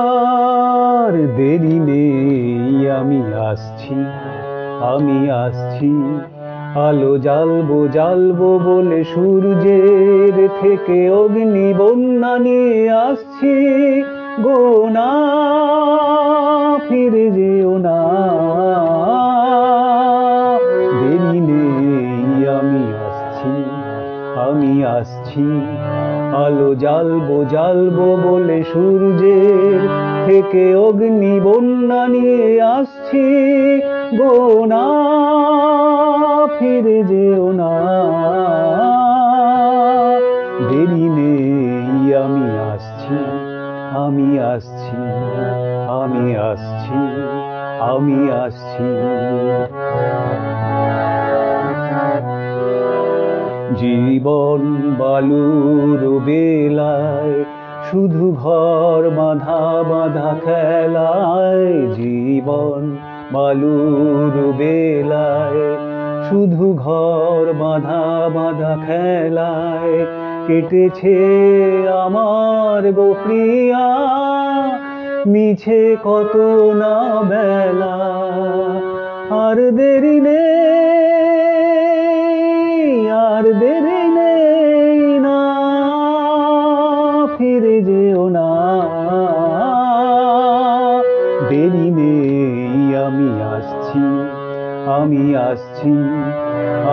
আর দেরি নেই, আমি আসছি, আমি আসছি। আলো জ্বালবো জ্বালবো বলে সূর্যের থেকে অগ্নি বন্যা নিয়ে আসছি গো না, ফিরে যেও না। দেরি নেই, আমি আসছি, আমি আসছি। আলো জ্বালবো জ্বালবো বলে সূর্যের থেকে অগ্নি বন্যা নিয়ে আসছি গো না, ফিরে যেও না। দেরি নেই, আমি আসছি, আমি আসছি, আমি আসছি, আমি আসছি। জীবন বালুর বেলায় শুধু ঘর বাঁধা বাঁধা খেলায়, জীবন বালুর বেলায় শুধু ঘর বাঁধা বাঁধা খেলায় কেটেছে আমার গো প্রিয়া, মিছে কত না বেলা। আর দেরি নেই, আর দেরি নেই না, ফিরে যেও না। দেরি নেই, আমি আসছি, আমি আসছি।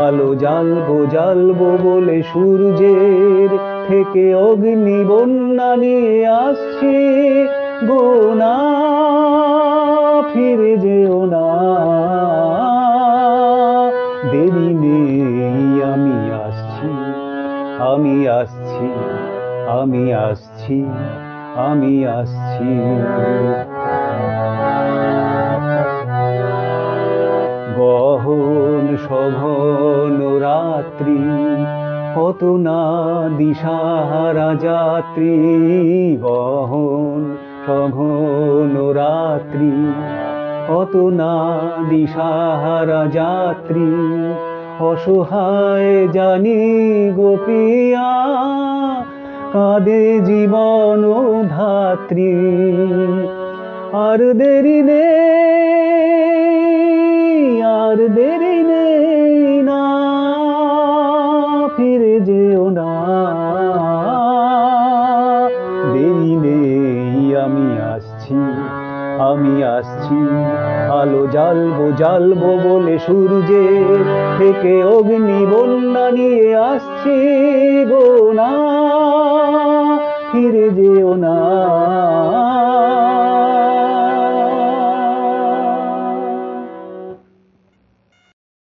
আলো জ্বালবো জ্বালবো বলে সূর্যের থেকে অগ্নি বন্যা নিয়ে আসছি গো না, ফিরে যেও না। দেরি নেই, আমি আসছি, আমি আসছি, আমি আসছি, আমি আসছি। গহন সঘন রাত্রি, কত না দিশাহারা যাত্রী। গহন সঘন রাত্রি, কত না দিশাহারা যাত্রী। অসহায় জানি গো প্রিয়া, কাঁদে জীবন ধাত্রী। আর দেরি নেই, আর দেরি নেই না, ফিরে যেও না। দেরি নেই, আমি আসছি, আমি আসছি। আলো জ্বালবো জ্বালবো বলে সূর্যের থেকে অগ্নি বন্যা নিয়ে আসছি গো না, ফিরে যেও না।